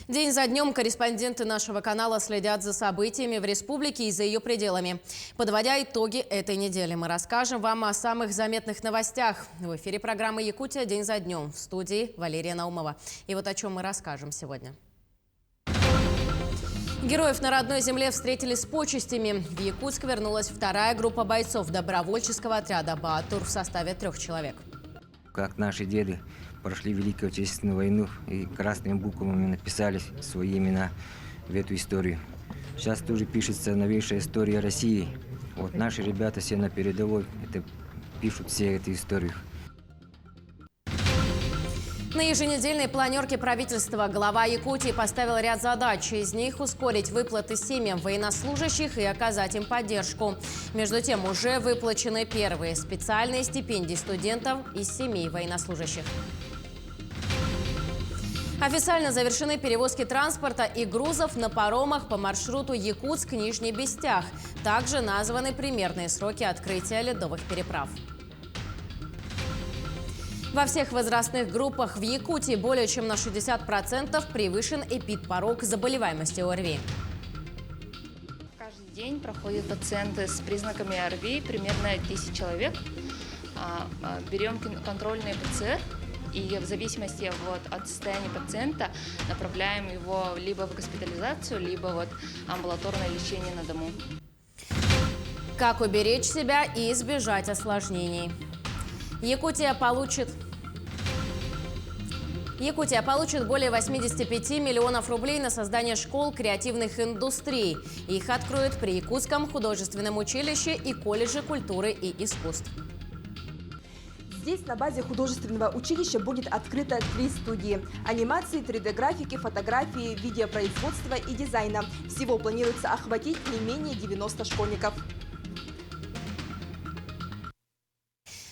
День за днем корреспонденты нашего канала следят за событиями в республике и за ее пределами. Подводя итоги этой недели, мы расскажем вам о самых заметных новостях. В эфире программы «Якутия. День за днем». В студии Валерия Наумова. И вот о чем мы расскажем сегодня. Героев на родной земле встретили с почестями. В Якутск вернулась вторая группа бойцов добровольческого отряда «Баатур» в составе 3 человек. Как наши деды прошли Великую Отечественную войну и красными буквами написали свои имена в эту историю. Сейчас тоже пишется новейшая история России. Вот наши ребята все на передовой, пишут все эту историю. На еженедельной планерке правительства глава Якутии поставил ряд задач. Из них ускорить выплаты семьям военнослужащих и оказать им поддержку. Между тем, уже выплачены первые специальные стипендии студентов из семей военнослужащих. Официально завершены перевозки транспорта и грузов на паромах по маршруту Якутск-Нижний Бестях. Также названы примерные сроки открытия ледовых переправ. Во всех возрастных группах в Якутии более чем на 60% превышен эпидпорог заболеваемости ОРВИ. Каждый день проходят пациенты с признаками ОРВИ, примерно 1000 человек. Берем контрольные ПЦР и в зависимости от состояния пациента направляем его либо в госпитализацию, либо амбулаторное лечение на дому. Как уберечь себя и избежать осложнений? Якутия получит более 85 миллионов рублей на создание школ креативных индустрий. Их откроют при Якутском художественном училище и колледже культуры и искусств. Здесь на базе художественного училища будет открыто 3 студии – анимации, 3D-графики, фотографии, видеопроизводства и дизайна. Всего планируется охватить не менее 90 школьников.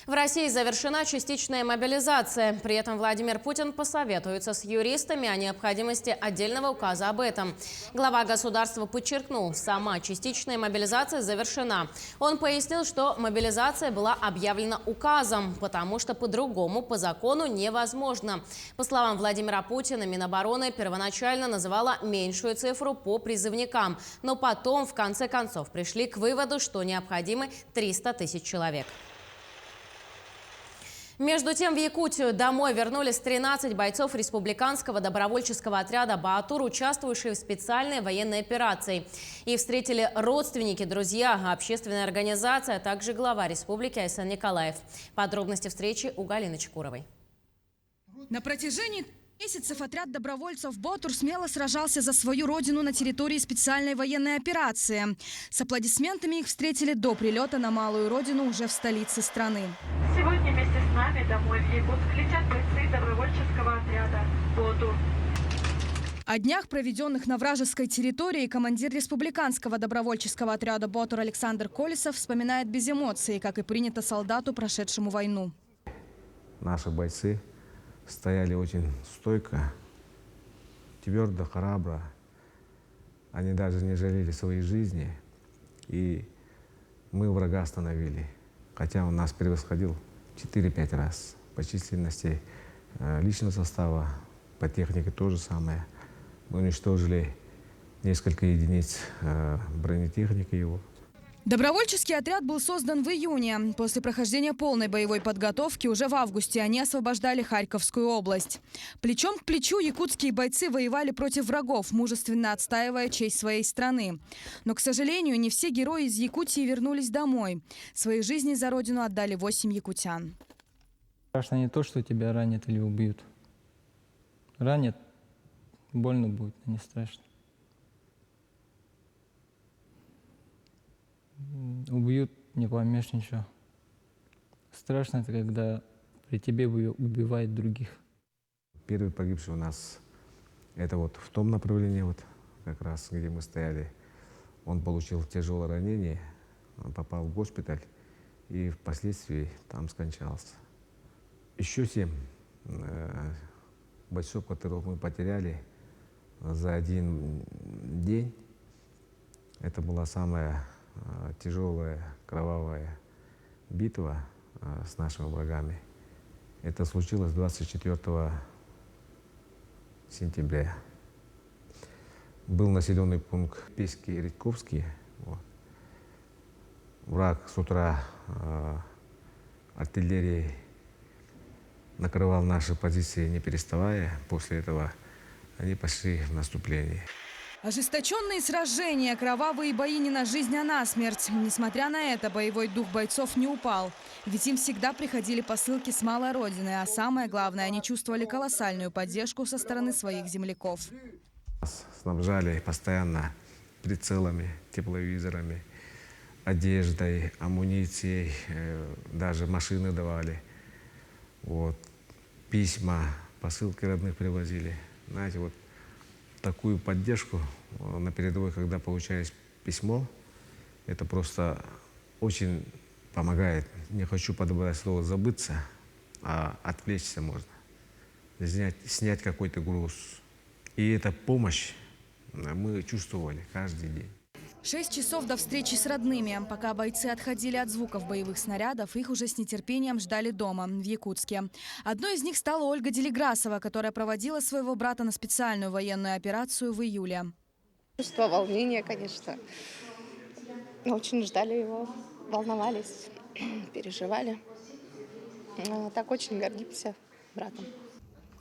В России завершена частичная мобилизация. При этом Владимир Путин посоветуется с юристами о необходимости отдельного указа об этом. Глава государства подчеркнул, сама частичная мобилизация завершена. Он пояснил, что мобилизация была объявлена указом, потому что по-другому по закону невозможно. По словам Владимира Путина, Минобороны первоначально называла меньшую цифру по призывникам, но потом в конце концов пришли к выводу, что необходимы 300 тысяч человек. Между тем, в Якутию домой вернулись 13 бойцов республиканского добровольческого отряда «Баатур», участвующие в специальной военной операции. Их встретили родственники, друзья, общественная организация, а также глава республики Айсан Николаев. Подробности встречи у Галины Чекуровой. На протяжении месяцев отряд добровольцев «Баатур» смело сражался за свою родину на территории специальной военной операции. С аплодисментами их встретили до прилета на малую родину уже в столице страны. Сегодня вместе с нами домой в Якутск летят бойцы добровольческого отряда «Баатур». О днях, проведенных на вражеской территории, командир республиканского добровольческого отряда «Баатур» Александр Колесов вспоминает без эмоций, как и принято солдату, прошедшему войну. Наши бойцы стояли очень стойко, твердо, храбро. Они даже не жалели своей жизни. И мы врага остановили. Хотя он нас превосходил 4-5 раз по численности личного состава, по технике то же самое. Мы уничтожили несколько единиц бронетехники его. Добровольческий отряд был создан в июне. После прохождения полной боевой подготовки уже в августе они освобождали Харьковскую область. Плечом к плечу якутские бойцы воевали против врагов, мужественно отстаивая честь своей страны. Но, к сожалению, не все герои из Якутии вернулись домой. Свои жизни за родину отдали 8 якутян. Страшно не то, что тебя ранят или убьют. Ранят, больно будет, но не страшно. Убьют, не поймешь ничего. Страшно это, когда при тебе убивают других. Первый погибший у нас, это в том направлении, как раз, где мы стояли. Он получил тяжелое ранение, он попал в госпиталь и впоследствии там скончался. Еще 7 бойцов, которых мы потеряли за один день. Это была самая тяжелая, кровавая битва с нашими врагами. Это случилось 24 сентября. Был населенный пункт Пески-Редьковский. Вот. Враг с утра артиллерией накрывал наши позиции, не переставая. После этого они пошли в наступление. Ожесточенные сражения, кровавые бои не на жизнь, а на смерть. Несмотря на это, боевой дух бойцов не упал. Ведь им всегда приходили посылки с малой родины. А самое главное, они чувствовали колоссальную поддержку со стороны своих земляков. Нас снабжали постоянно прицелами, тепловизорами, одеждой, амуницией, даже машины давали. Вот. Письма, посылки родных привозили. Знаете, вот такую поддержку на передовой, когда получаешь письмо, это просто очень помогает. Не хочу подобрать слово «забыться», а отвлечься можно, снять какой-то груз. И эта помощь мы чувствовали каждый день. 6 часов до встречи с родными. Пока бойцы отходили от звуков боевых снарядов, их уже с нетерпением ждали дома, в Якутске. Одной из них стала Ольга Делеграсова, которая проводила своего брата на специальную военную операцию в июле. Чувство волнения, конечно. Очень ждали его, волновались, переживали. Так очень гордимся братом.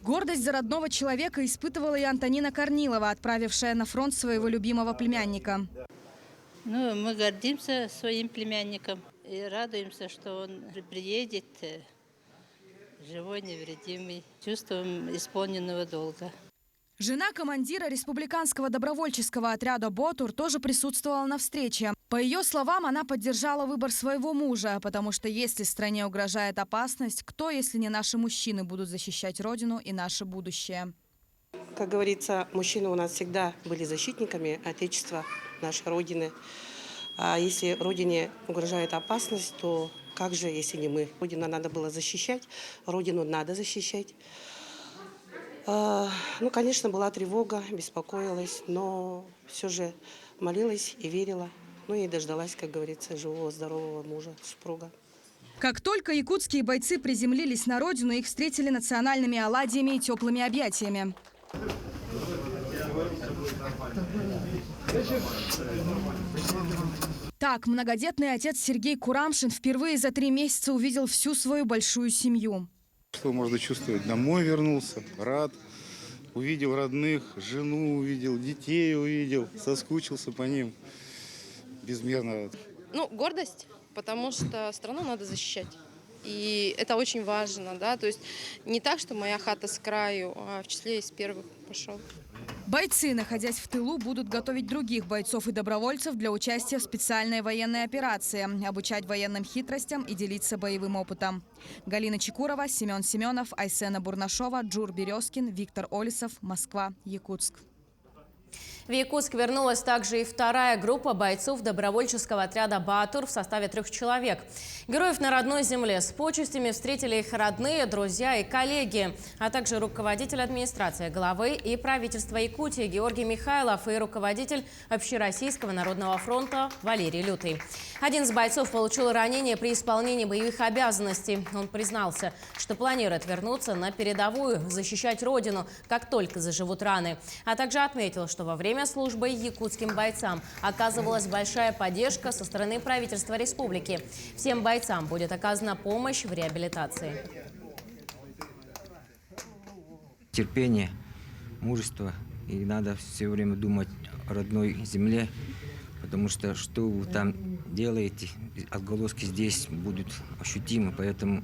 Гордость за родного человека испытывала и Антонина Корнилова, отправившая на фронт своего любимого племянника. Ну, мы гордимся своим племянником и радуемся, что он приедет живой, невредимый, чувством исполненного долга. Жена командира республиканского добровольческого отряда «Ботур» тоже присутствовала на встрече. По ее словам, она поддержала выбор своего мужа, потому что если стране угрожает опасность, кто, если не наши мужчины, будут защищать Родину и наше будущее? Как говорится, мужчины у нас всегда были защитниками Отечества, нашей Родины. А если Родине угрожает опасность, то как же, если не мы? Родину надо было защищать, Родину надо защищать. Ну, конечно, была тревога, беспокоилась, но все же молилась и верила. Ну и дождалась, как говорится, живого, здорового мужа, супруга. Как только якутские бойцы приземлились на родину, их встретили национальными оладьями и теплыми объятиями. Так, многодетный отец Сергей Курамшин впервые за 3 месяца увидел всю свою большую семью. Что можно чувствовать? Домой вернулся, рад. Увидел родных, жену увидел, детей увидел, соскучился по ним. Безмерно рад. Ну, гордость, потому что страну надо защищать. И это очень важно, да, то есть не так, что моя хата с краю, а в числе из первых пошел. Бойцы, находясь в тылу, будут готовить других бойцов и добровольцев для участия в специальной военной операции, обучать военным хитростям и делиться боевым опытом. Галина Чекурова, Семен Семенов, Айсена Бурнашова, Джур Березкин, Виктор Олесов, Москва, Якутск. В Якутск вернулась также и вторая группа бойцов добровольческого отряда «Баатур» в составе 3 человек. Героев на родной земле с почестями встретили их родные, друзья и коллеги, а также руководитель администрации главы и правительства Якутии Георгий Михайлов и руководитель Общероссийского народного фронта Валерий Лютый. Один из бойцов получил ранение при исполнении боевых обязанностей. Он признался, что планирует вернуться на передовую, защищать родину, как только заживут раны. А также отметил, что во время службы якутским бойцам оказывалась большая поддержка со стороны правительства республики. Всем бойцам будет оказана помощь в реабилитации. Терпение, мужество. И надо все время думать о родной земле, потому что вы там делаете, отголоски здесь будут ощутимы, поэтому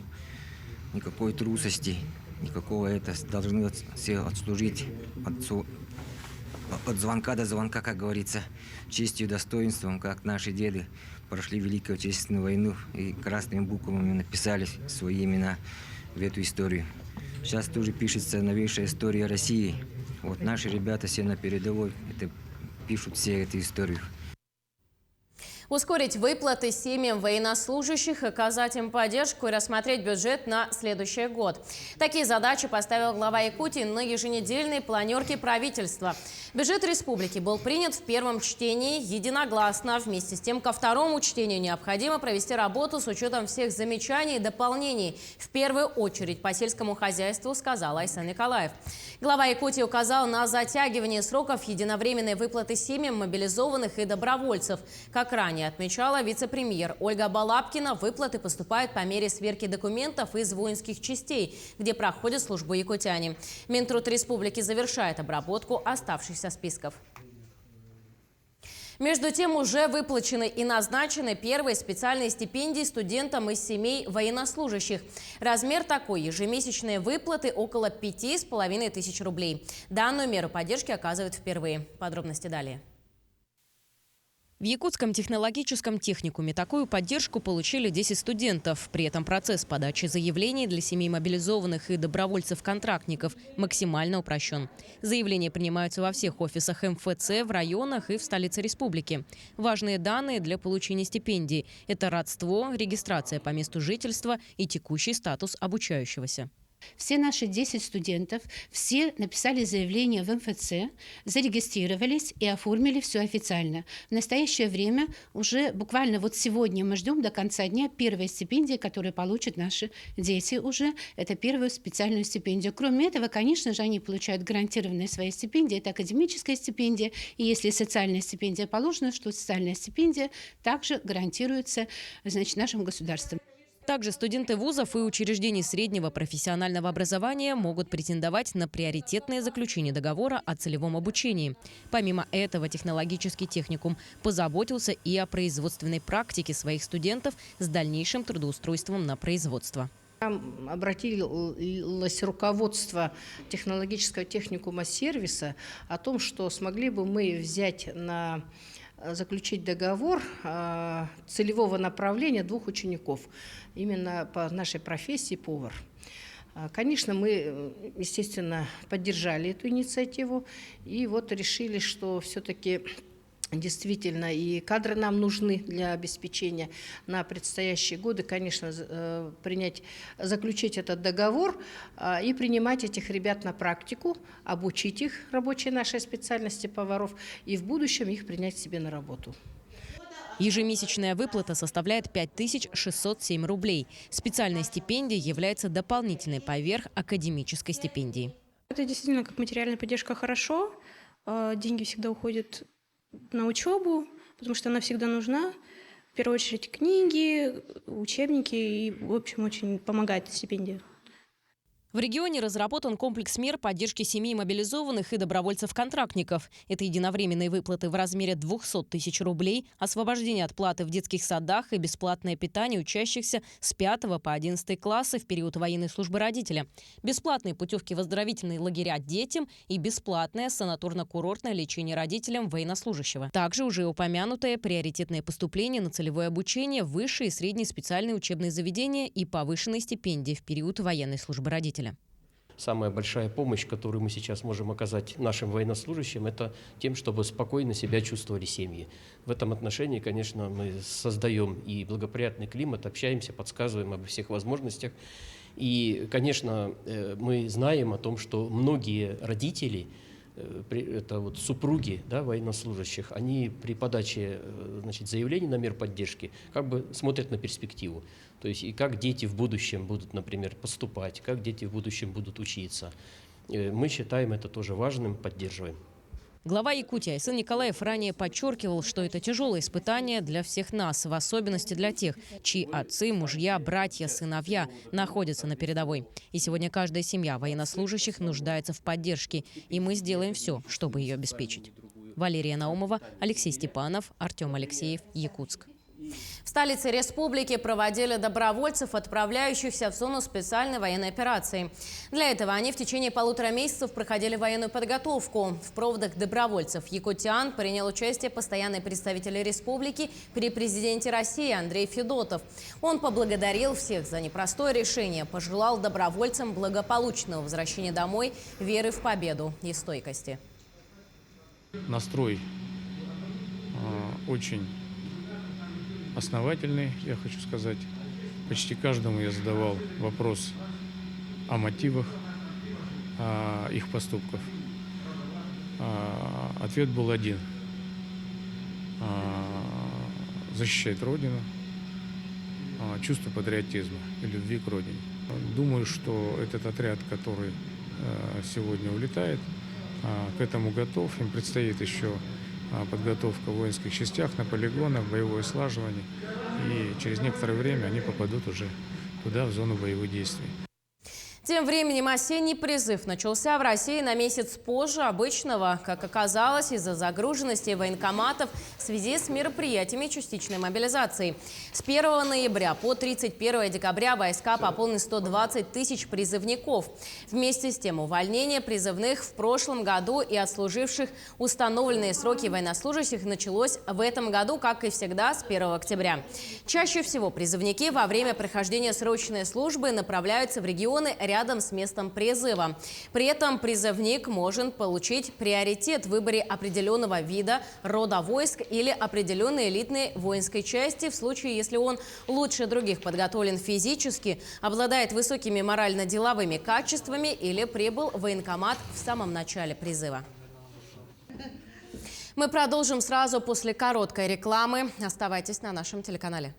никакой трусости, никакого должны все отслужить от звонка до звонка, как говорится, честью и достоинством, как наши деды прошли Великую Отечественную войну и красными буквами написали свои имена в эту историю. Сейчас тоже пишется новейшая история России. Вот наши ребята все на передовой, пишут все эту историю. Ускорить выплаты семьям военнослужащих, оказать им поддержку и рассмотреть бюджет на следующий год. Такие задачи поставил глава Якутии на еженедельной планерке правительства. Бюджет республики был принят в первом чтении единогласно. Вместе с тем, ко второму чтению необходимо провести работу с учетом всех замечаний и дополнений. В первую очередь по сельскому хозяйству, сказал Айсан Николаев. Глава Якутии указал на затягивание сроков единовременной выплаты семьям мобилизованных и добровольцев. Как ранее отмечала вице-премьер Ольга Балабкина, выплаты поступают по мере сверки документов из воинских частей, где проходят службу якутяне. Минтруд республики завершает обработку оставшихся списков. Между тем, уже выплачены и назначены первые специальные стипендии студентам из семей военнослужащих. Размер такой ежемесячные выплаты около 5500 рублей. Данную меру поддержки оказывают впервые. Подробности далее. В Якутском технологическом техникуме такую поддержку получили 10 студентов. При этом процесс подачи заявлений для семей мобилизованных и добровольцев-контрактников максимально упрощен. Заявления принимаются во всех офисах МФЦ, в районах и в столице республики. Важные данные для получения стипендий – это родство, регистрация по месту жительства и текущий статус обучающегося. Все наши 10 студентов, все написали заявление в МФЦ, зарегистрировались и оформили все официально. В настоящее время уже буквально вот сегодня мы ждем до конца дня первой стипендии, которую получат наши дети уже. Это первую специальную стипендию. Кроме этого, конечно же, они получают гарантированные свои стипендии. Это академическая стипендия. И если социальная стипендия положена, что социальная стипендия также гарантируется, значит, нашим государством. Также студенты вузов и учреждений среднего профессионального образования могут претендовать на приоритетное заключение договора о целевом обучении. Помимо этого, технологический техникум позаботился и о производственной практике своих студентов с дальнейшим трудоустройством на производство. Обратилось руководство технологического техникума сервиса о том, что смогли бы мы заключить договор целевого направления 2 учеников именно по нашей профессии повар. Конечно, мы, естественно, поддержали эту инициативу и вот решили, что все-таки действительно и кадры нам нужны для обеспечения на предстоящие годы, конечно, заключить этот договор и принимать этих ребят на практику, обучить их рабочей нашей специальности поваров и в будущем их принять себе на работу. Ежемесячная выплата составляет 5607 рублей. Специальная стипендия является дополнительной поверх академической стипендии. Это действительно как материальная поддержка хорошо. Деньги всегда уходят на учебу, потому что она всегда нужна. В первую очередь книги, учебники и, в общем, очень помогает стипендия. В регионе разработан комплекс мер поддержки семей мобилизованных и добровольцев-контрактников. Это единовременные выплаты в размере 200 тысяч рублей, освобождение от платы в детских садах и бесплатное питание учащихся с 5 по 11 классы в период военной службы родителя, бесплатные путевки в оздоровительные лагеря детям и бесплатное санаторно-курортное лечение родителям военнослужащего. Также уже упомянутое приоритетное поступление на целевое обучение в высшие и средние специальные учебные заведения и повышенные стипендии в период военной службы родителя. Самая большая помощь, которую мы сейчас можем оказать нашим военнослужащим, это тем, чтобы спокойно себя чувствовали семьи. В этом отношении, конечно, мы создаем и благоприятный климат, общаемся, подсказываем обо всех возможностях. И, конечно, мы знаем о том, что многие родители, это вот супруги, да, военнослужащих, они при подаче, значит, заявлений на мер поддержки как бы смотрят на перспективу. То есть и как дети в будущем будут, например, поступать, как дети в будущем будут учиться. Мы считаем это тоже важным, поддерживаем. Глава Якутии Айсан Николаев ранее подчеркивал, что это тяжелое испытание для всех нас, в особенности для тех, чьи отцы, мужья, братья, сыновья находятся на передовой. И сегодня каждая семья военнослужащих нуждается в поддержке, и мы сделаем все, чтобы ее обеспечить. Валерия Наумова, Алексей Степанов, Артем Алексеев, Якутск. В столице республики проводили добровольцев, отправляющихся в зону специальной военной операции. Для этого они в течение 1,5 месяцев проходили военную подготовку. В проводах добровольцев якутян принял участие постоянный представитель республики при президенте России Андрей Федотов. Он поблагодарил всех за непростое решение, пожелал добровольцам благополучного возвращения домой, веры в победу и стойкости. Настрой очень основательный, я хочу сказать. Почти каждому я задавал вопрос о мотивах их поступков. Ответ был один. Защищать Родину, чувство патриотизма и любви к Родине. Думаю, что этот отряд, который сегодня улетает, к этому готов. Им предстоит еще подготовка в воинских частях, на полигонах, боевое слаживание. И через некоторое время они попадут уже туда, в зону боевых действий. Тем временем осенний призыв начался в России на месяц позже обычного, как оказалось, из-за загруженности военкоматов в связи с мероприятиями частичной мобилизации. С 1 ноября по 31 декабря войска пополнили 120 тысяч призывников. Вместе с тем увольнение призывных в прошлом году и отслуживших установленные сроки военнослужащих началось в этом году, как и всегда, с 1 октября. Чаще всего призывники во время прохождения срочной службы направляются в регионы рядом с местом призыва. При этом призывник может получить приоритет в выборе определенного вида, рода войск или определенной элитной воинской части в случае, если он лучше других подготовлен физически, обладает высокими морально-деловыми качествами или прибыл в военкомат в самом начале призыва. Мы продолжим сразу после короткой рекламы. Оставайтесь на нашем телеканале.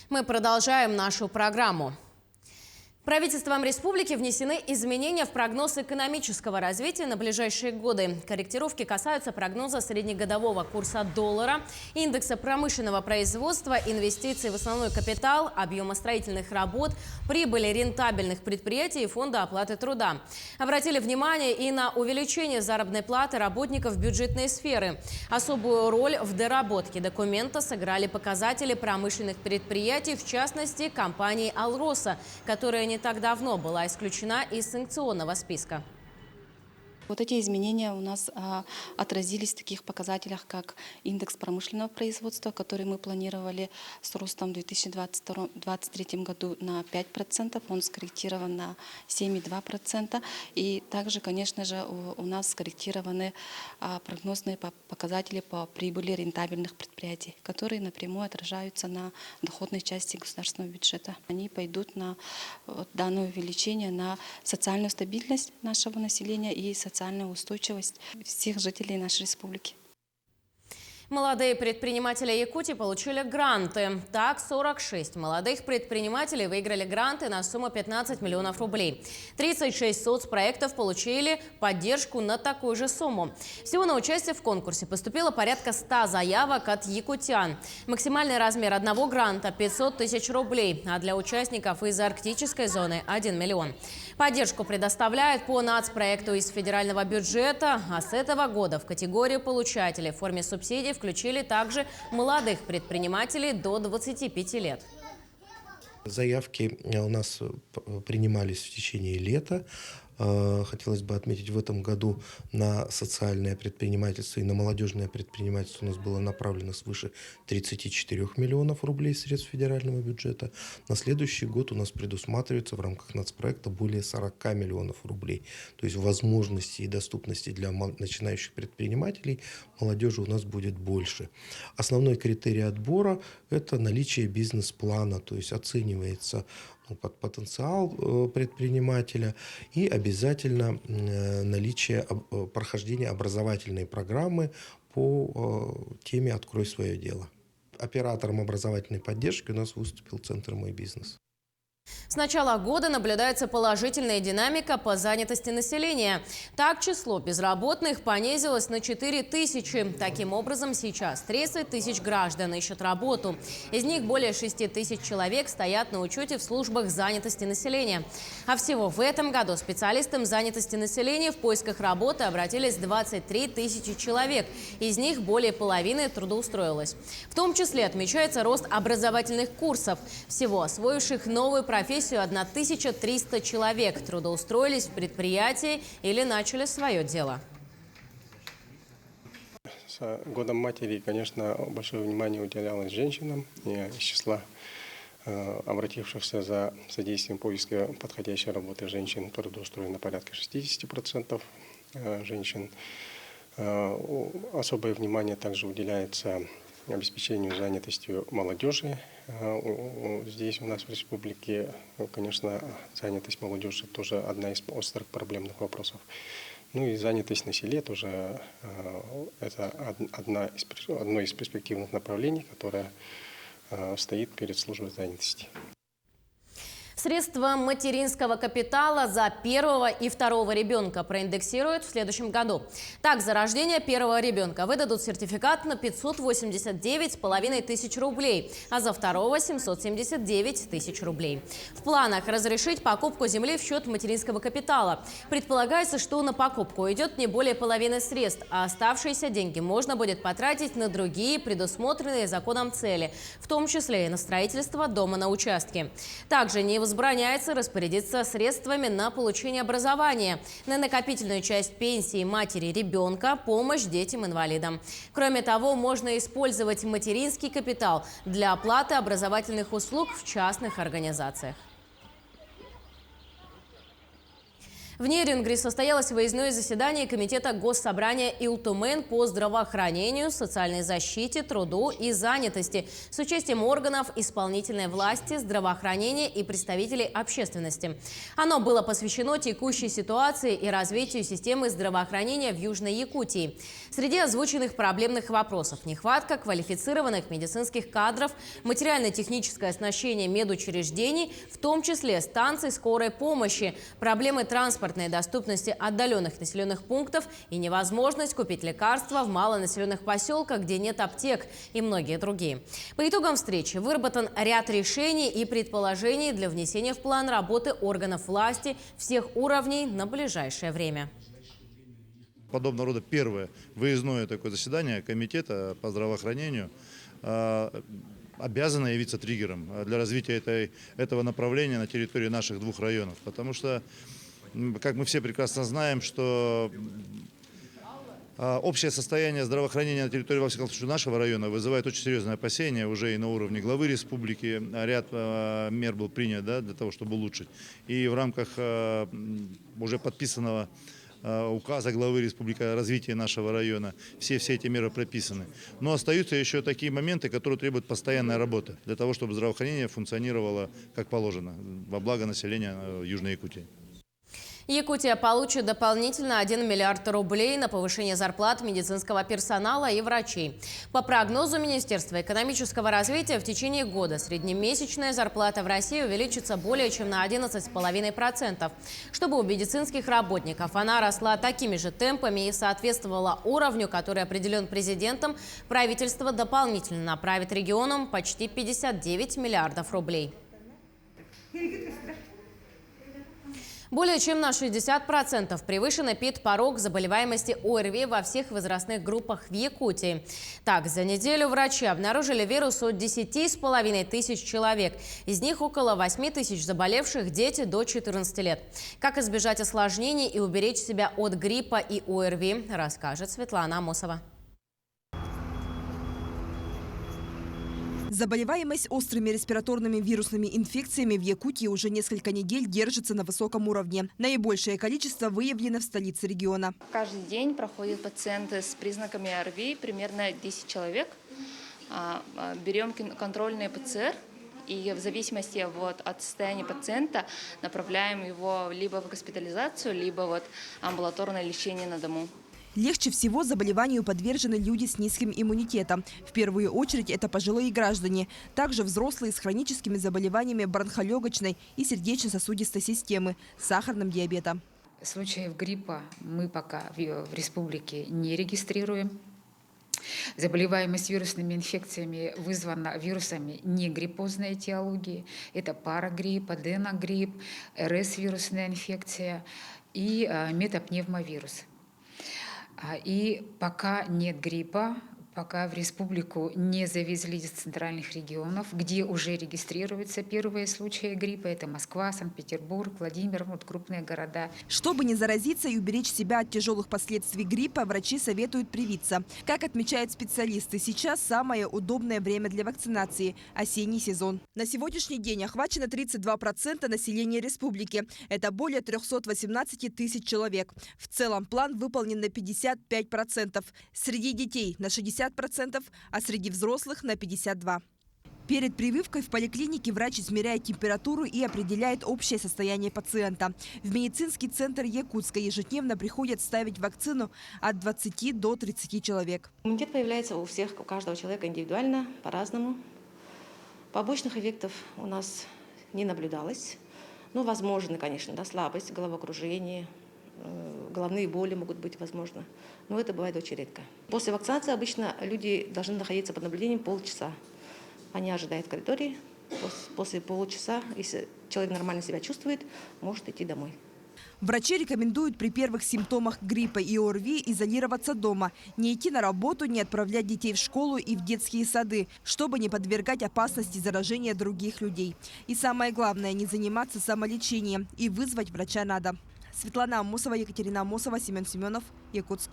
Мы продолжаем нашу программу. Правительством республики внесены изменения в прогноз экономического развития на ближайшие годы. Корректировки касаются прогноза среднегодового курса доллара, индекса промышленного производства, инвестиций в основной капитал, объема строительных работ, прибыли рентабельных предприятий и фонда оплаты труда. Обратили внимание и на увеличение заработной платы работников бюджетной сферы. Особую роль в доработке документа сыграли показатели промышленных предприятий, в частности, компании «Алроса», которая не так давно была исключена из санкционного списка. Вот эти изменения у нас отразились в таких показателях, как индекс промышленного производства, который мы планировали с ростом в 2023 году на 5%, он скорректирован на 7,2%. И также, конечно же, у нас скорректированы прогнозные показатели по прибыли рентабельных предприятий, которые напрямую отражаются на доходной части государственного бюджета. Они пойдут на данное увеличение, на социальную стабильность нашего населения и социальную устойчивость всех жителей нашей республики. Молодые предприниматели Якутии получили гранты. Так, 46 молодых предпринимателей выиграли гранты на сумму 15 миллионов рублей. 36 соцпроектов получили поддержку на такую же сумму. Всего на участие в конкурсе поступило порядка 100 заявок от якутян. Максимальный размер одного гранта – 500 тысяч рублей, а для участников из арктической зоны – 1 миллион. Поддержку предоставляют по нацпроекту из федерального бюджета, а с этого года в категорию получателей в форме субсидий включили также молодых предпринимателей до 25 лет. Заявки у нас принимались в течение лета. Хотелось бы отметить, в этом году на социальное предпринимательство и на молодежное предпринимательство у нас было направлено свыше 34 миллионов рублей средств федерального бюджета. На следующий год у нас предусматривается в рамках нацпроекта более 40 миллионов рублей. То есть возможностей и доступности для начинающих предпринимателей молодежи у нас будет больше. Основной критерий отбора – это наличие бизнес-плана, то есть оценивается потенциал предпринимателя и обязательно наличие прохождения образовательной программы по теме «Открой свое дело». Оператором образовательной поддержки у нас выступил Центр «Мой бизнес». С начала года наблюдается положительная динамика по занятости населения. Так, число безработных понизилось на 4 тысячи. Таким образом, сейчас 30 тысяч граждан ищут работу. Из них более 6 тысяч человек стоят на учете в службах занятости населения. А всего в этом году специалистам занятости населения в поисках работы обратились 23 тысячи человек. Из них более половины трудоустроилось. В том числе отмечается рост образовательных курсов. Всего освоивших новую профессию 1300 человек трудоустроились в предприятии или начали свое дело. С годом матери, конечно, большое внимание уделялось женщинам. Я из числа обратившихся за содействием поиска подходящей работы женщин трудоустроено порядка 60% женщин. Особое внимание также уделяется обеспечению занятостью молодежи. Здесь у нас в республике, конечно, занятость молодежи тоже одна из острых проблемных вопросов. Ну и занятость на селе тоже это одно из перспективных направлений, которое стоит перед службой занятости. Средства материнского капитала за первого и второго ребенка проиндексируют в следующем году. Так, за рождение первого ребенка выдадут сертификат на 589,5 тысяч рублей, а за второго – 779 тысяч рублей. В планах разрешить покупку земли в счет материнского капитала. Предполагается, что на покупку идет не более половины средств, а оставшиеся деньги можно будет потратить на другие предусмотренные законом цели, в том числе и на строительство дома на участке. Также не возбраняется распорядиться средствами на получение образования, на накопительную часть пенсии матери ребенка, помощь детям-инвалидам. Кроме того, можно использовать материнский капитал для оплаты образовательных услуг в частных организациях. В Нерюнгри состоялось выездное заседание Комитета Госсобрания Илтумен по здравоохранению, социальной защите, труду и занятости с участием органов исполнительной власти, здравоохранения и представителей общественности. Оно было посвящено текущей ситуации и развитию системы здравоохранения в Южной Якутии. Среди озвученных проблемных вопросов – нехватка квалифицированных медицинских кадров, материально-техническое оснащение медучреждений, в том числе станций скорой помощи, проблемы транспорта, доступности отдаленных населенных пунктов и невозможность купить лекарства в малонаселенных поселках, где нет аптек, и многие другие. По итогам встречи выработан ряд решений и предположений для внесения в план работы органов власти всех уровней на ближайшее время. Подобного рода первое выездное такое заседание Комитета по здравоохранению обязано явиться триггером для развития этого направления на территории наших двух районов, потому что как мы все прекрасно знаем, что общее состояние здравоохранения на территории, во всяком случае, нашего района вызывает очень серьезные опасения уже и на уровне главы республики. Ряд мер был принят, для того, чтобы улучшить. И в рамках уже подписанного указа главы республики о развитии нашего района все эти меры прописаны. Но остаются еще такие моменты, которые требуют постоянной работы для того, чтобы здравоохранение функционировало как положено во благо населения Южной Якутии. Якутия получит дополнительно 1 миллиард рублей на повышение зарплат медицинского персонала и врачей. По прогнозу Министерства экономического развития в течение года среднемесячная зарплата в России увеличится более чем на 11,5%. Чтобы у медицинских работников она росла такими же темпами и соответствовала уровню, который определен президентом, правительство дополнительно направит регионам почти 59 миллиардов рублей. Более чем на 60% превышен эпидпорог заболеваемости ОРВИ во всех возрастных группах в Якутии. Так, за неделю врачи обнаружили вирус у 10,5 тысяч человек. Из них около 8 тысяч заболевших дети до 14 лет. Как избежать осложнений и уберечь себя от гриппа и ОРВИ, расскажет Светлана Амосова. Заболеваемость острыми респираторными вирусными инфекциями в Якутии уже несколько недель держится на высоком уровне. Наибольшее количество выявлено в столице региона. Каждый день проходят пациенты с признаками ОРВИ, примерно 10 человек. Берем контрольные ПЦР и в зависимости от состояния пациента направляем его либо в госпитализацию, либо в амбулаторное лечение на дому. Легче всего заболеванию подвержены люди с низким иммунитетом. В первую очередь это пожилые граждане. Также взрослые с хроническими заболеваниями бронхолегочной и сердечно-сосудистой системы, с сахарным диабетом. Случаев гриппа мы пока в республике не регистрируем. Заболеваемость вирусными инфекциями вызвана вирусами негриппозной этиологии. Это парагрипп, аденогрипп, РС-вирусная инфекция и метапневмовирус. И пока нет гриппа, пока в республику не завезли из центральных регионов, где уже регистрируются первые случаи гриппа. Это Москва, Санкт-Петербург, Владимир, вот крупные города. Чтобы не заразиться и уберечь себя от тяжелых последствий гриппа, врачи советуют привиться. Как отмечают специалисты, сейчас самое удобное время для вакцинации – осенний сезон. На сегодняшний день охвачено 32% населения республики. Это более 318 тысяч человек. В целом план выполнен на 55%. Среди детей на 60%, а среди взрослых на 52%. Перед прививкой в поликлинике врач измеряет температуру и определяет общее состояние пациента. В медицинский центр Якутска ежедневно приходят ставить вакцину от 20 до 30 человек. Иммунитет появляется у всех, у каждого человека индивидуально, по-разному. Побочных эффектов у нас не наблюдалось. Ну, возможно, конечно, да, слабость, головокружение, головные боли могут быть, возможно. Но это бывает очень редко. После вакцинации обычно люди должны находиться под наблюдением полчаса. Они ожидают в коридоре. После получаса, если человек нормально себя чувствует, может идти домой. Врачи рекомендуют при первых симптомах гриппа и ОРВИ изолироваться дома, не идти на работу, не отправлять детей в школу и в детские сады, чтобы не подвергать опасности заражения других людей. И самое главное – не заниматься самолечением, и вызвать врача надо. Светлана Амосова, Екатерина Амосова, Семен Семенов, Якутск.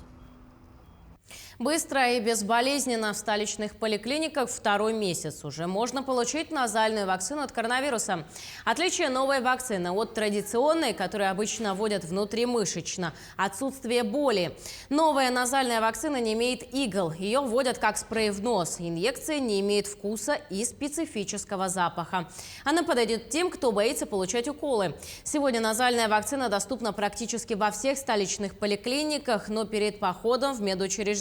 Быстро и безболезненно в столичных поликлиниках второй месяц уже можно получить назальную вакцину от коронавируса. Отличие новой вакцины от традиционной, которую обычно вводят внутримышечно – отсутствие боли. Новая назальная вакцина не имеет игл. Ее вводят как спрей в нос. Инъекция не имеет вкуса и специфического запаха. Она подойдет тем, кто боится получать уколы. Сегодня назальная вакцина доступна практически во всех столичных поликлиниках, но перед походом в медучреждение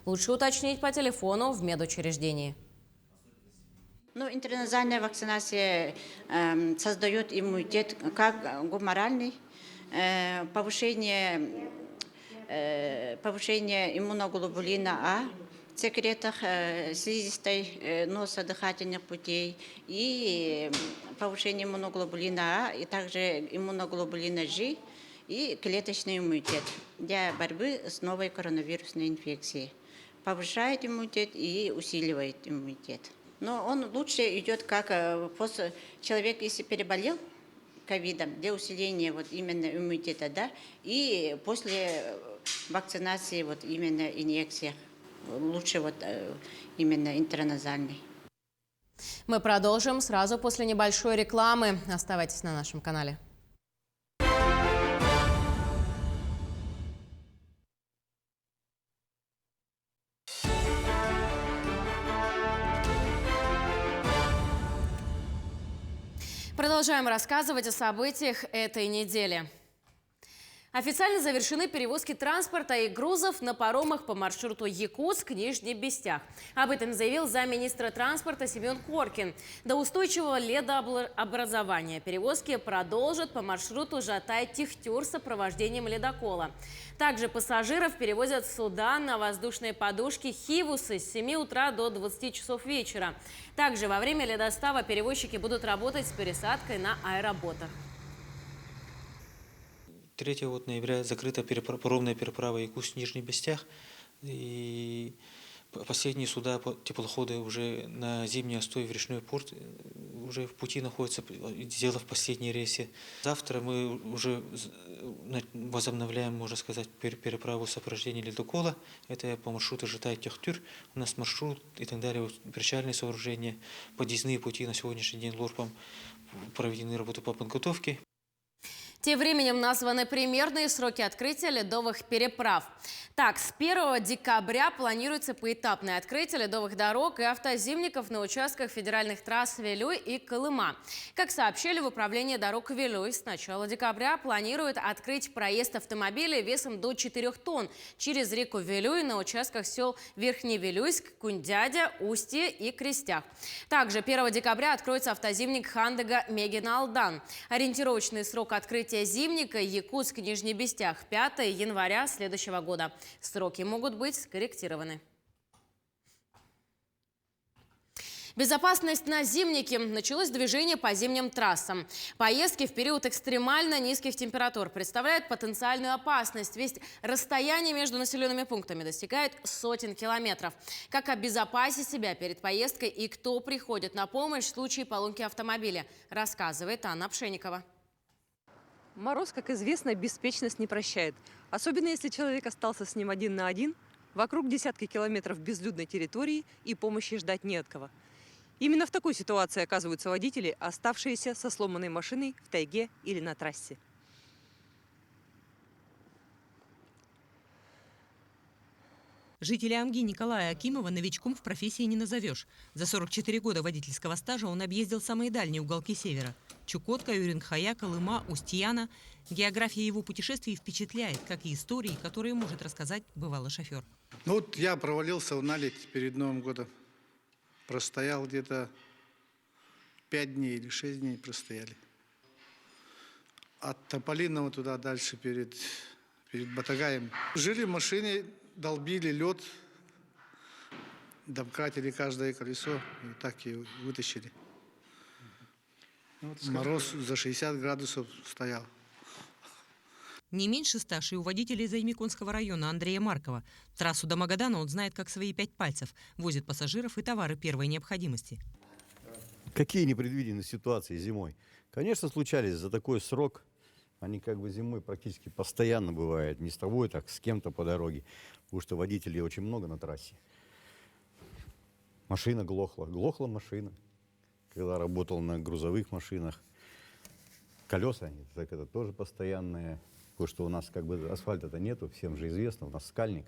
лучше уточнить по телефону в медучреждении. Интерназальная вакцинация создает иммунитет как гуморальный, повышение иммуноглобулина А в секретах слизистой носа, дыхательных путей и повышение иммуноглобулина А и также иммуноглобулина G и клеточный иммунитет для борьбы с новой коронавирусной инфекцией. Повышает иммунитет и усиливает иммунитет. Но он лучше идет, как после человек, если переболел ковидом, для усиления вот именно иммунитета, да, и после вакцинации вот именно инъекция, лучше вот именно интраназальный. Мы продолжим сразу после небольшой рекламы. Оставайтесь на нашем канале. Продолжаем рассказывать о событиях этой недели. Официально завершены перевозки транспорта и грузов на паромах по маршруту Якутск-Нижний Бестях. Об этом заявил замминистра транспорта Семен Коркин. До устойчивого ледообразования перевозки продолжат по маршруту Жатай-Тихтюр с сопровождением ледокола. Также пассажиров перевозят в суда на воздушные подушки «Хивусы» с 7 утра до 20 часов вечера. Также во время ледостава перевозчики будут работать с пересадкой на аэроботах. 3 ноября закрыта паромная переправа Якутск-Нижний Бестях. И последние суда, теплоходы уже на зимний остой в речной порт уже в пути находятся, сделав последние рейсы. Завтра мы уже возобновляем, можно сказать, переправу сопровождения ледокола. Это по маршруту Жатай-Тихтюр. У нас маршрут и так далее, причальные сооружения, подъездные пути на сегодняшний день ЛОРПом проведены работы по подготовке. Тем временем названы примерные сроки открытия ледовых переправ. Так, с 1 декабря планируется поэтапное открытие ледовых дорог и автозимников на участках федеральных трасс Вилюй и Колыма. Как сообщили в управлении дорог Вилюй, с начала декабря планируют открыть проезд автомобилей весом до 4 тонн через реку Вилюй на участках сел Верхневилюйск, Кундядя, Устье и Крестях. Также 1 декабря откроется автозимник Хандыга-Мегина-Алдан. Ориентировочный срок открытия зимника Якутск-Нижний Бестях 5 января следующего года. Сроки могут быть скорректированы. Безопасность на Зимнике. Началось движение по зимним трассам. Поездки в период экстремально низких температур представляют потенциальную опасность, ведь расстояние между населенными пунктами достигает сотен километров. Как обезопасить себя перед поездкой и кто приходит на помощь в случае поломки автомобиля, рассказывает Анна Пшенникова. Мороз, как известно, беспечность не прощает. Особенно если человек остался с ним один на один, вокруг десятки километров безлюдной территории и помощи ждать не от кого. Именно в такой ситуации оказываются водители, оставшиеся со сломанной машиной в тайге или на трассе. Жителя Амги Николая Акимова новичком в профессии не назовешь. За 44 года водительского стажа он объездил самые дальние уголки севера. Чукотка, Юринхая, Колыма, Устьяна. География его путешествий впечатляет, как и истории, которые может рассказать бывалый шофер. Ну вот я провалился в наледь перед Новым годом. Простоял где-то 5 дней или 6 дней простояли. От Тополиного туда дальше перед Батагаем. Жили в машине, долбили лед, домкратили каждое колесо и так и вытащили. Мороз за 60 градусов стоял. Не меньше стаж и у водителей Займиконского района Андрея Маркова. Трассу до Магадана он знает как свои 5 пальцев. Возит пассажиров и товары первой необходимости. Какие непредвиденные ситуации зимой? Конечно, случались за такой срок. Они как бы зимой практически постоянно бывают. Не с тобой, так с кем-то по дороге. Потому что водителей очень много на трассе. Машина глохла. Глохла машина. Когда работал на грузовых машинах. Колеса, так это тоже постоянные. Потому что у нас как бы асфальта-то нету, всем же известно, у нас скальник.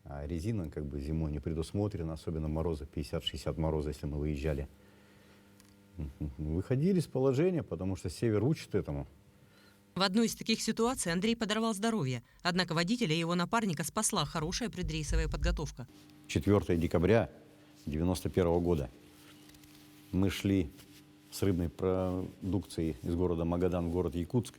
А резина как бы зимой не предусмотрена, особенно морозы, 50-60 мороза, если мы выезжали. Выходили с положения, потому что север учит этому. В одной из таких ситуаций Андрей подорвал здоровье. Однако водителя и его напарника спасла хорошая предрейсовая подготовка. 4 декабря 1991 года мы шли с рыбной продукцией из города Магадан в город Якутск.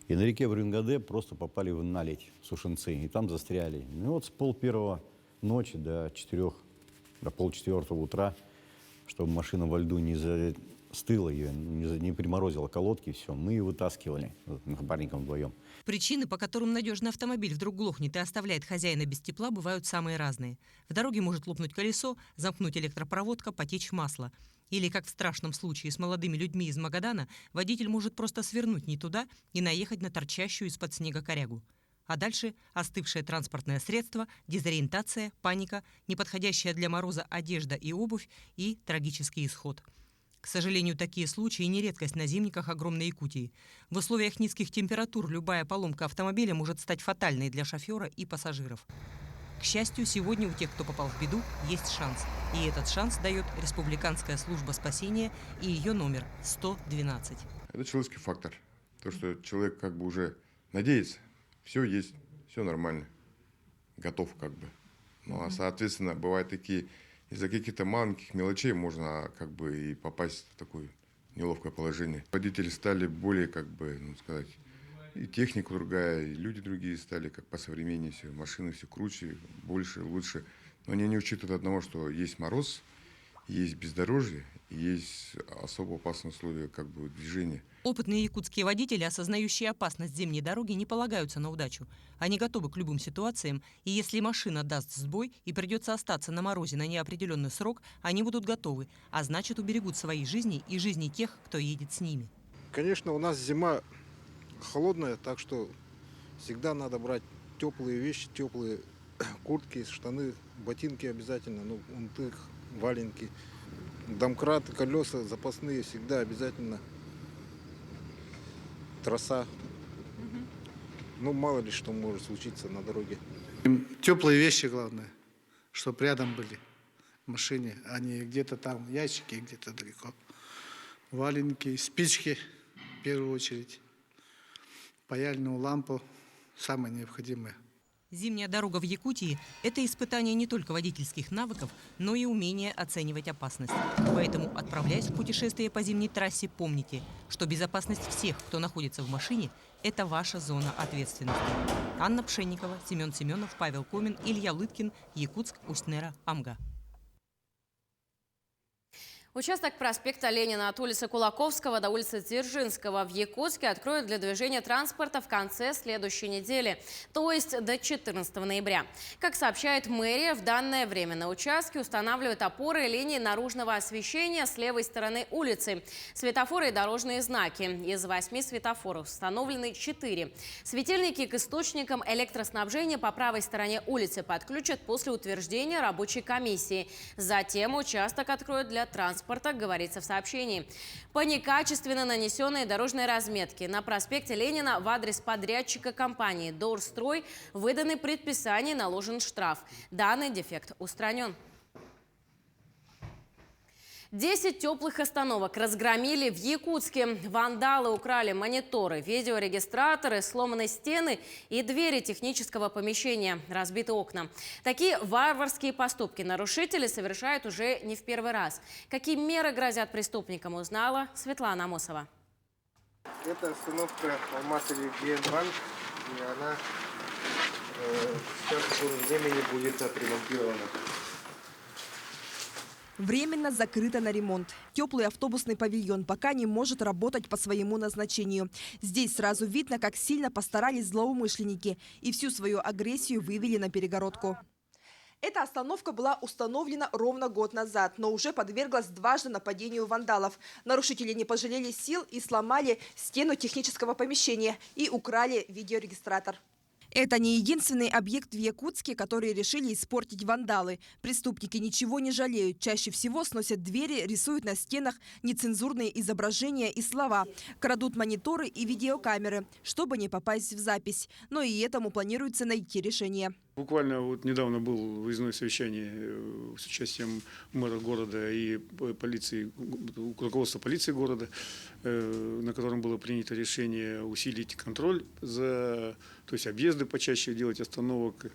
И на реке Врингаде просто попали в наледь сушенцы. И там застряли. И вот с 3:30 ночи до 3:30 утра, чтобы машина во льду не застыла, ее не приморозила колодки, все, мы ее вытаскивали с напарником вдвоем. Причины, по которым надежный автомобиль вдруг глохнет и оставляет хозяина без тепла, бывают самые разные. В дороге может лопнуть колесо, замкнуть электропроводка, потечь масло. Или, как в страшном случае с молодыми людьми из Магадана, водитель может просто свернуть не туда и наехать на торчащую из-под снега корягу. А дальше остывшее транспортное средство, дезориентация, паника, неподходящая для мороза одежда и обувь и трагический исход. К сожалению, такие случаи не редкость на зимниках огромной Якутии. В условиях низких температур любая поломка автомобиля может стать фатальной для шофера и пассажиров. К счастью, сегодня у тех, кто попал в беду, есть шанс. И этот шанс дает Республиканская служба спасения и ее номер 112. Это человеческий фактор. То, что человек как бы уже надеется, все есть, все нормально, готов как бы. Ну, а соответственно, бывают такие, из-за каких-то маленьких мелочей можно как бы и попасть в такое неловкое положение. Водители стали более, как бы, ну сказать, и техника другая, и люди другие стали, как по современнее все, машины все круче, больше, лучше. Но они не учитывают одного, что есть мороз, есть бездорожье, и есть особо опасные условия как бы движения. Опытные якутские водители, осознающие опасность зимней дороги, не полагаются на удачу. Они готовы к любым ситуациям, и если машина даст сбой и придется остаться на морозе на неопределенный срок, они будут готовы, а значит уберегут свои жизни и жизни тех, кто едет с ними. Конечно, у нас зима холодная, так что всегда надо брать теплые вещи, теплые куртки, штаны, ботинки обязательно, ну, унтых, валенки, домкраты, колеса запасные всегда обязательно, троса. Ну, мало ли что может случиться на дороге. Теплые вещи главное, чтобы рядом были в машине, а не где-то там ящики, где-то далеко. Валенки, спички в первую очередь. Паяльную лампу, самое необходимое. Зимняя дорога в Якутии – это испытание не только водительских навыков, но и умения оценивать опасность. Поэтому, отправляясь в путешествие по зимней трассе, помните, что безопасность всех, кто находится в машине – это ваша зона ответственности. Анна Пшенникова, Семен Семенов, Павел Комин, Илья Лыткин, Якутск, Усть-Нера, Амга. Участок проспекта Ленина от улицы Кулаковского до улицы Дзержинского в Якутске откроют для движения транспорта в конце следующей недели, то есть до 14 ноября. Как сообщает мэрия, в данное время на участке устанавливают опоры линии наружного освещения с левой стороны улицы, светофоры и дорожные знаки. Из 8 светофоров установлены 4. Светильники к источникам электроснабжения по правой стороне улицы подключат после утверждения рабочей комиссии. Затем участок откроют для транспорта, говорится в сообщении. По некачественно нанесенной дорожной разметке на проспекте Ленина в адрес подрядчика компании «Дорстрой» выданы предписания и наложен штраф. Данный дефект устранен. 10 теплых остановок разгромили в Якутске. Вандалы украли мониторы, видеорегистраторы, сломаны стены и двери технического помещения, разбиты окна. Такие варварские поступки нарушители совершают уже не в первый раз. Какие меры грозят преступникам, узнала Светлана Амосова. Это остановка Алмаз-Банк, и она сейчас в скором времени будет отремонтирована. Временно закрыто на ремонт. Теплый автобусный павильон пока не может работать по своему назначению. Здесь сразу видно, как сильно постарались злоумышленники и всю свою агрессию вывели на перегородку. Эта остановка была установлена ровно год назад, но уже подверглась дважды нападению вандалов. Нарушители не пожалели сил и сломали стену технического помещения и украли видеорегистратор. Это не единственный объект в Якутске, который решили испортить вандалы. Преступники ничего не жалеют. Чаще всего сносят двери, рисуют на стенах нецензурные изображения и слова. Крадут мониторы и видеокамеры, чтобы не попасть в запись. Но и этому планируется найти решение. Буквально вот недавно было выездное совещание с участием мэра города и полиции, руководства полиции города, на котором было принято решение усилить контроль то есть объезды почаще делать, остановок.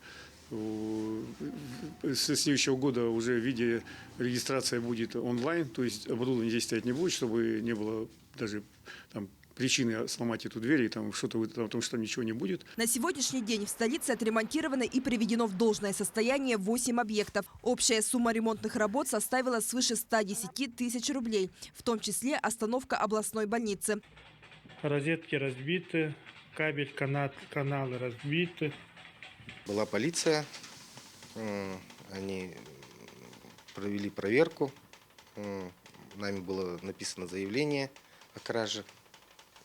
С следующего года уже видеорегистрация будет онлайн, то есть оборудование здесь стоять не будет, чтобы не было даже там причины сломать эту дверь, и там что-то, потому что там ничего не будет. На сегодняшний день в столице отремонтировано и приведено в должное состояние 8 объектов. Общая сумма ремонтных работ составила свыше 110 тысяч рублей, в том числе остановка областной больницы. Розетки разбиты, кабель, каналы разбиты. Была полиция, они провели проверку, нами было написано заявление о краже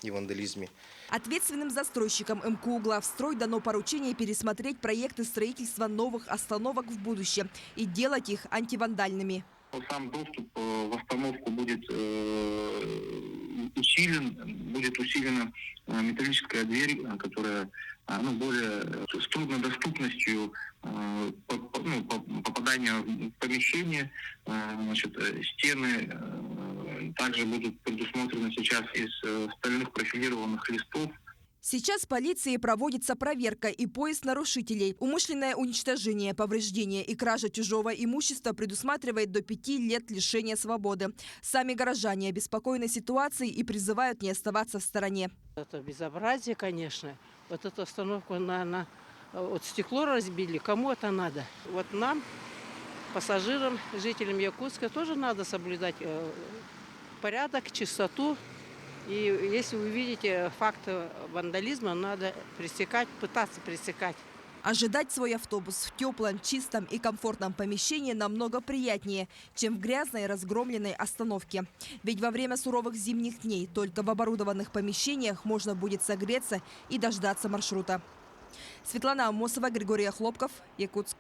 и вандализме. Ответственным застройщикам МКУ «Главстрой» дано поручение пересмотреть проекты строительства новых остановок в будущем и делать их антивандальными. Сам доступ в остановку будет усилена металлическая дверь, которая более с трудной доступностью попадания в помещение. Стены также будут предусмотрены сейчас из стальных профилированных листов. Сейчас полицией проводится проверка и поиск нарушителей. Умышленное уничтожение, повреждение и кража чужого имущества предусматривает до 5 лет лишения свободы. Сами горожане обеспокоены ситуацией и призывают не оставаться в стороне. Это безобразие, конечно. Вот эту остановку, вот стекло разбили. Кому это надо? Вот нам, пассажирам, жителям Якутска, тоже надо соблюдать порядок, чистоту. И если вы видите факты вандализма, надо пресекать, пытаться пресекать. Ожидать свой автобус в теплом, чистом и комфортном помещении намного приятнее, чем в грязной разгромленной остановке. Ведь во время суровых зимних дней только в оборудованных помещениях можно будет согреться и дождаться маршрута. Светлана Амосова, Григорий Хлопков, Якутск.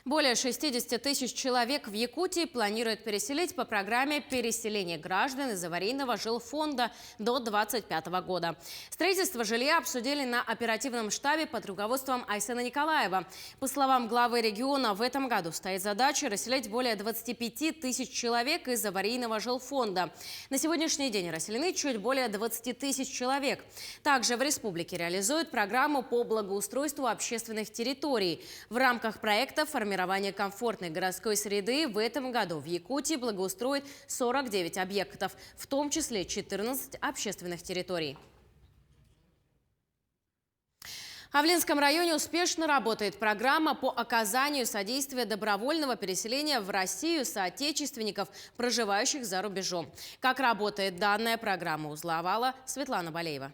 Более 60 тысяч человек в Якутии планируют переселить по программе переселения граждан из аварийного жилфонда до 2025 года. Строительство жилья обсудили на оперативном штабе под руководством Айсена Николаева. По словам главы региона, в этом году стоит задача расселить более 25 тысяч человек из аварийного жилфонда. На сегодняшний день расселены чуть более 20 тысяч человек. Также в республике реализуют программу по благоустройству общественных территорий. В рамках проекта формирования комфортной городской среды в этом году в Якутии благоустроит 49 объектов, в том числе 14 общественных территорий. А в Ленском районе успешно работает программа по оказанию содействия добровольного переселения в Россию соотечественников, проживающих за рубежом. Как работает данная программа, узнавала Светлана Болеева.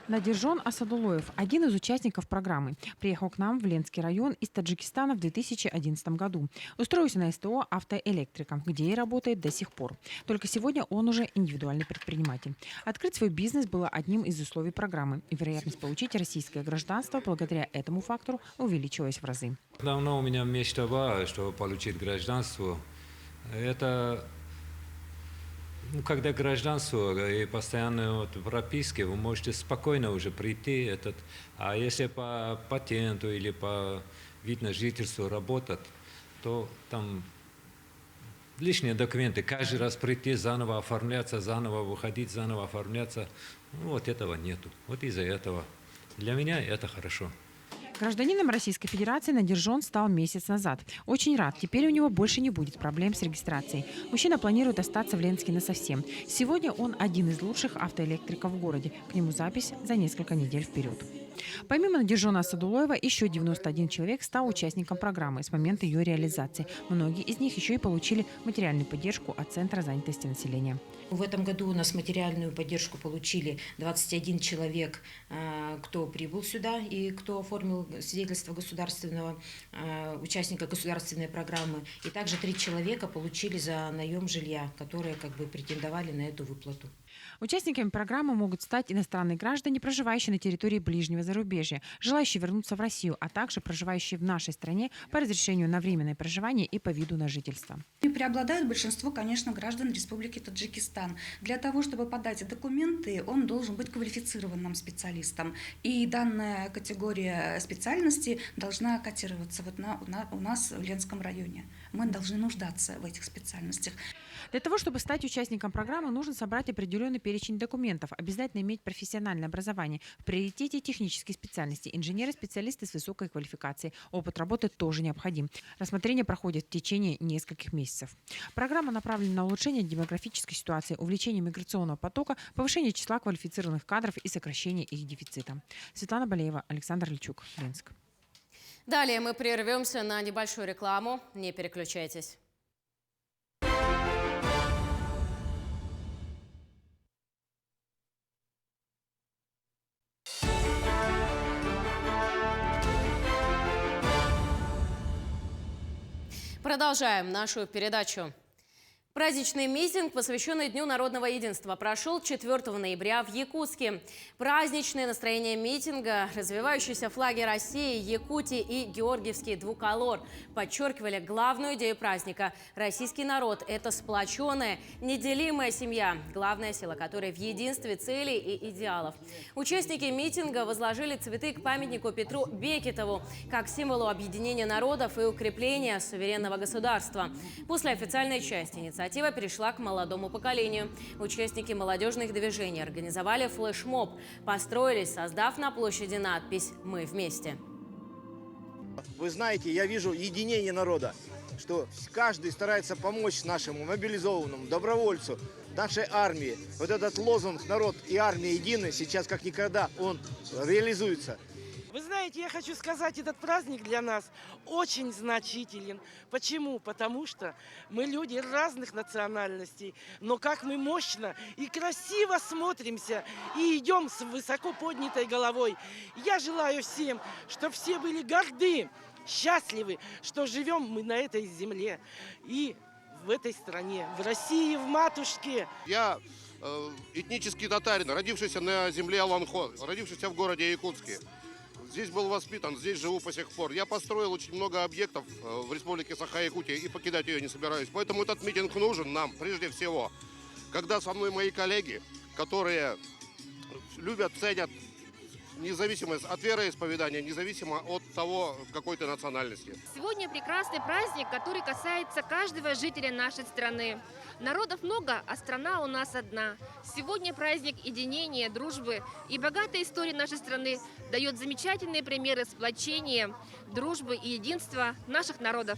Надиржон Асадулоев – один из участников программы. Приехал к нам в Ленский район из Таджикистана в 2011 году. Устроился на СТО автоэлектриком, где и работает до сих пор. Только сегодня он уже индивидуальный предприниматель. Открыть свой бизнес было одним из условий программы. И вероятность получить российское гражданство благодаря этому фактору увеличилась в разы. Давно у меня мечта была, чтобы получить гражданство. Это... когда гражданство и постоянно в прописке, вы можете спокойно уже прийти. А если по патенту или по вид на жительство работать, то там лишние документы. Каждый раз прийти, заново оформляться, заново выходить, заново оформляться. Вот этого нету. Вот из-за этого. Для меня это хорошо. Гражданином Российской Федерации Надиржон стал месяц назад. Очень рад. Теперь у него больше не будет проблем с регистрацией. Мужчина планирует остаться в Ленске насовсем. Сегодня он один из лучших автоэлектриков в городе. К нему запись за несколько недель вперед. Помимо Надиржона Асадулоева, еще 91 человек стал участником программы с момента ее реализации. Многие из них еще и получили материальную поддержку от Центра занятости населения. В этом году у нас материальную поддержку получили 21 человек, кто прибыл сюда и кто оформил свидетельство государственного участника государственной программы. И также 3 человека получили за наем жилья, которые претендовали на эту выплату. Участниками программы могут стать иностранные граждане, проживающие на территории ближнего зарубежья, желающие вернуться в Россию, а также проживающие в нашей стране по разрешению на временное проживание и по виду на жительство. И преобладает большинство, конечно, граждан Республики Таджикистан. Для того, чтобы подать документы, он должен быть квалифицированным специалистом. И данная категория специальности должна котироваться у нас в Ленском районе. Мы должны нуждаться в этих специальностях. Для того, чтобы стать участником программы, нужно собрать определенный перечень документов, обязательно иметь профессиональное образование, в приоритете технические специальности, инженеры, специалисты с высокой квалификацией. Опыт работы тоже необходим. Рассмотрение проходит в течение нескольких месяцев. Программа направлена на улучшение демографической ситуации, увеличение миграционного потока, повышение числа квалифицированных кадров и сокращение их дефицита. Светлана Болеева, Александр Личук, Ленск. Далее мы прервемся на небольшую рекламу. Не переключайтесь. Продолжаем нашу передачу. Праздничный митинг, посвященный Дню народного единства, прошел 4 ноября в Якутске. Праздничное настроение митинга, развивающиеся флаги России, Якутии и Георгиевский двуколор подчеркивали главную идею праздника. Российский народ – это сплоченная, неделимая семья, главная сила которой в единстве целей и идеалов. Участники митинга возложили цветы к памятнику Петру Бекетову как символу объединения народов и укрепления суверенного государства. После официальной части инициатива перешла к молодому поколению. Участники молодежных движений организовали флешмоб, построились, создав на площади надпись «Мы вместе». Вы знаете, я вижу единение народа, что каждый старается помочь нашему мобилизованному добровольцу, нашей армии. Вот этот лозунг «Народ и армия едины» сейчас как никогда он реализуется. Вы знаете, я хочу сказать, этот праздник для нас очень значителен. Почему? Потому что мы люди разных национальностей, но как мы мощно и красиво смотримся и идем с высоко поднятой головой. Я желаю всем, чтобы все были горды, счастливы, что живем мы на этой земле и в этой стране, в России, в матушке. Я этнический татарин, родившийся на земле Аланхо, родившийся в городе Якутске. Здесь был воспитан, здесь живу по сих пор. Я построил очень много объектов в республике Саха-Якутия и покидать ее не собираюсь. Поэтому этот митинг нужен нам прежде всего. Когда со мной мои коллеги, которые любят, ценят независимость от вероисповедания, независимо от того, какой ты национальности. Сегодня прекрасный праздник, который касается каждого жителя нашей страны. Народов много, а страна у нас одна. Сегодня праздник единения, дружбы и богатая история нашей страны дает замечательные примеры сплочения, дружбы и единства наших народов.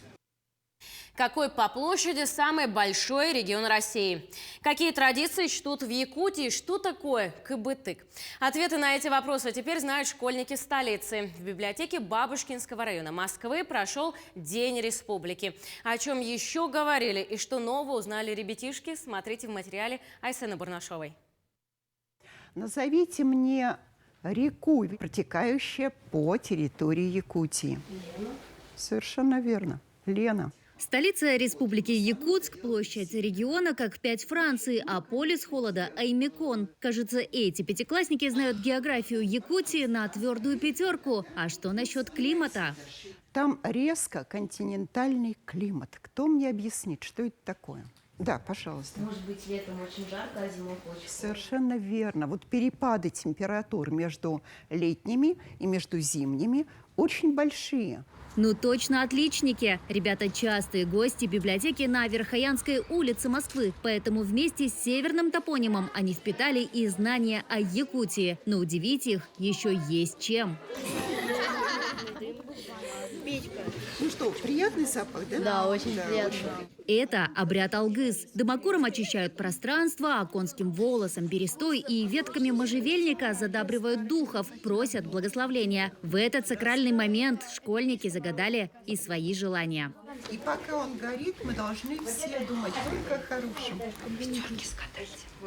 Какой по площади самый большой регион России? Какие традиции чтут в Якутии? Что такое кыбытык? Ответы на эти вопросы теперь знают школьники столицы. В библиотеке Бабушкинского района Москвы прошел День Республики. О чем еще говорили и что нового узнали ребятишки, смотрите в материале Айсены Бурнашовой. Назовите мне реку, протекающую по территории Якутии. Совершенно верно. Лена. Столица Республики Якутск, площадь региона как 5 Франции, а полюс холода – Аймекон. Кажется, эти пятиклассники знают географию Якутии на твердую пятерку. А что насчет климата? Там резко континентальный климат. Кто мне объяснит, что это такое? Да, пожалуйста. Может быть, летом очень жарко, а зимой очень Совершенно верно. Вот перепады температур между летними и между зимними очень большие. Ну точно отличники. Ребята частые гости библиотеки на Верхоянской улице Москвы. Поэтому вместе с северным топонимом они впитали и знания о Якутии. Но удивить их еще есть чем. Ну что, приятный запах, да? Да, очень приятный. Это обряд алгыз. Дымокуром очищают пространство, а конским волосом, берестой и ветками можжевельника задабривают духов, просят благословления. В этот сакральный момент школьники загадали и свои желания. И пока он горит, мы должны все думать только о хорошем.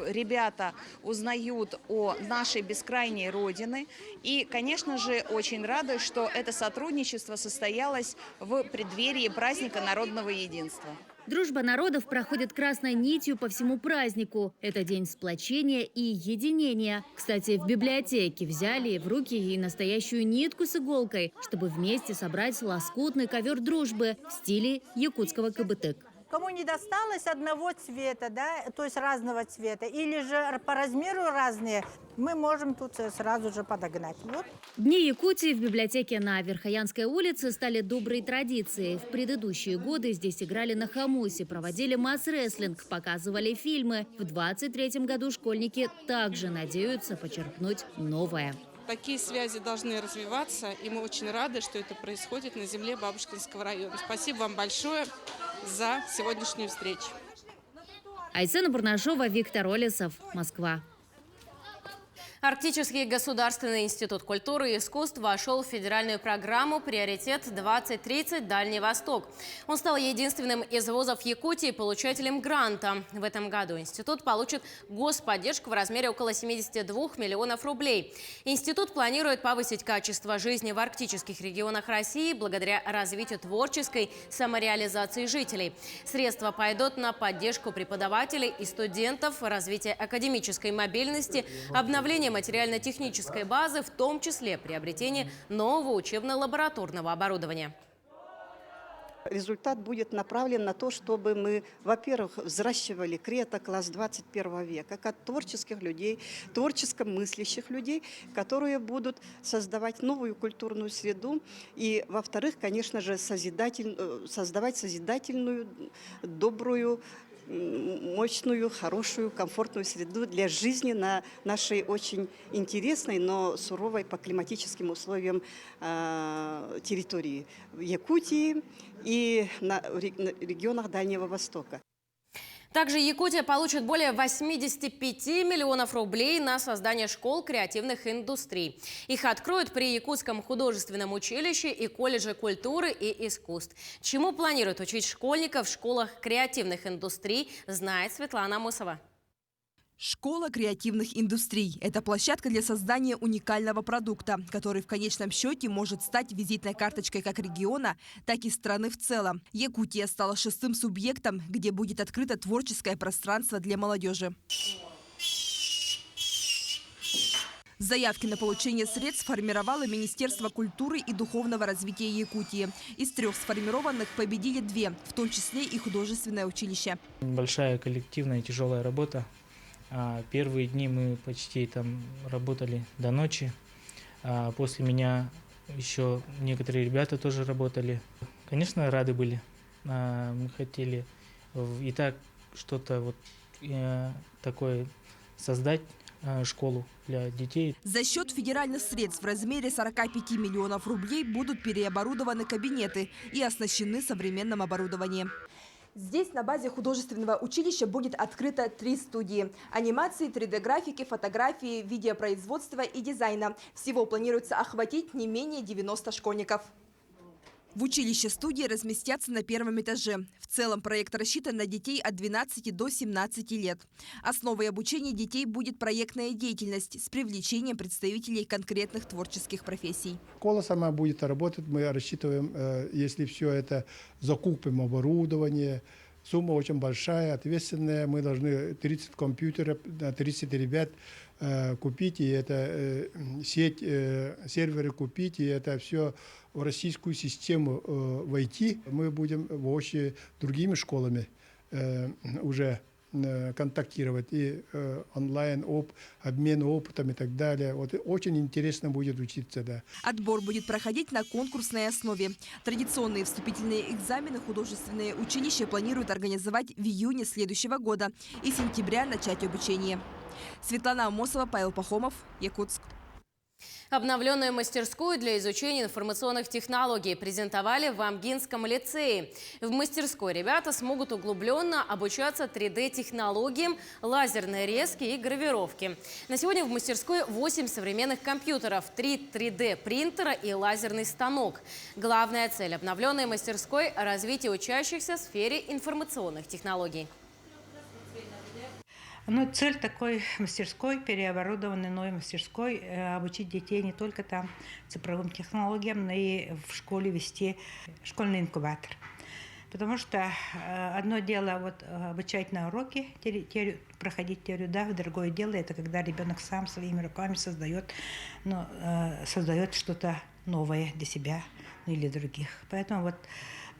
Ребята узнают о нашей бескрайней родине. И, конечно же, очень рады, что это сотрудничество состоялось в преддверии праздника народного единства. Дружба народов проходит красной нитью по всему празднику. Это день сплочения и единения. Кстати, в библиотеке взяли в руки и настоящую нитку с иголкой, чтобы вместе собрать лоскутный ковер дружбы в стиле якутского кыбытык. Кому не досталось одного цвета, да, то есть разного цвета, или же по размеру разные, мы можем тут сразу же подогнать. Вот. Дни Якутии в библиотеке на Верхоянской улице стали доброй традицией. В предыдущие годы здесь играли на хомусе, проводили масс-рестлинг, показывали фильмы. В 23-м году школьники также надеются почерпнуть новое. Такие связи должны развиваться, и мы очень рады, что это происходит на земле Бабушкинского района. Спасибо вам большое за сегодняшнюю встречу. Айсена Бурнашова, Виктор Олесов, Москва. Арктический государственный институт культуры и искусств вошел в федеральную программу «Приоритет-2030 Дальний Восток». Он стал единственным из вузов Якутии получателем гранта. В этом году институт получит господдержку в размере около 72 миллионов рублей. Институт планирует повысить качество жизни в арктических регионах России благодаря развитию творческой самореализации жителей. Средства пойдут на поддержку преподавателей и студентов, развитие академической мобильности, обновление материально-технической базы, в том числе приобретение нового учебно-лабораторного оборудования. Результат будет направлен на то, чтобы мы, во-первых, взращивали крето-класс 21 века, как творческих людей, творческо мыслящих людей, которые будут создавать новую культурную среду и, во-вторых, конечно же, создавать созидательную, добрую, мощную, хорошую, комфортную среду для жизни на нашей очень интересной, но суровой по климатическим условиям территории в Якутии и на регионах Дальнего Востока. Также Якутия получит более 85 миллионов рублей на создание школ креативных индустрий. Их откроют при Якутском художественном училище и колледже культуры и искусств. Чему планируют учить школьников в школах креативных индустрий, знает Светлана Мусова. Школа креативных индустрий – это площадка для создания уникального продукта, который в конечном счете может стать визитной карточкой как региона, так и страны в целом. Якутия стала 6-м субъектом, где будет открыто творческое пространство для молодежи. Заявки на получение средств сформировало Министерство культуры и духовного развития Якутии. Из 3 сформированных победили 2, в том числе и художественное училище. Большая коллективная тяжелая работа. Первые дни мы почти там работали до ночи. После меня еще некоторые ребята тоже работали. Конечно, рады были. Мы хотели и так что-то вот такое создать, школу для детей. За счет федеральных средств в размере 45 миллионов рублей будут переоборудованы кабинеты и оснащены современным оборудованием. Здесь на базе художественного училища будет открыто 3 студии – анимации, 3D-графики, фотографии, видеопроизводства и дизайна. Всего планируется охватить не менее 90 школьников. В училище студии разместятся на 1-м этаже. В целом проект рассчитан на детей от 12 до 17 лет. Основой обучения детей будет проектная деятельность с привлечением представителей конкретных творческих профессий. Школа сама будет работать. Мы рассчитываем, если все это закупим оборудование. Сумма очень большая, ответственная. Мы должны 30 компьютеров, 30 ребят купить, и это сеть, серверы купить, и это все в российскую систему войти. Мы будем вообще другими школами уже контактировать, и онлайн, обмен опытом и так далее. Вот очень интересно будет учиться, да. Отбор будет проходить на конкурсной основе. Традиционные вступительные экзамены художественные училища планируют организовать в июне следующего года и с сентября начать обучение. Светлана Амосова, Павел Пахомов, Якутск. Обновленную мастерскую для изучения информационных технологий презентовали в Амгинском лицее. В мастерской ребята смогут углубленно обучаться 3D-технологиям, лазерной резки и гравировки. На сегодня в мастерской 8 современных компьютеров, 3 3D-принтера и лазерный станок. Главная цель обновленной мастерской – развитие учащихся в сфере информационных технологий. Ну, цель такой мастерской, переоборудованной новой мастерской, обучить детей не только там цифровым технологиям, но и в школе вести школьный инкубатор. Потому что одно дело вот, обучать на уроке, проходить теорию, да, другое дело это когда ребенок сам своими руками создает что-то новое для себя или других. Поэтому вот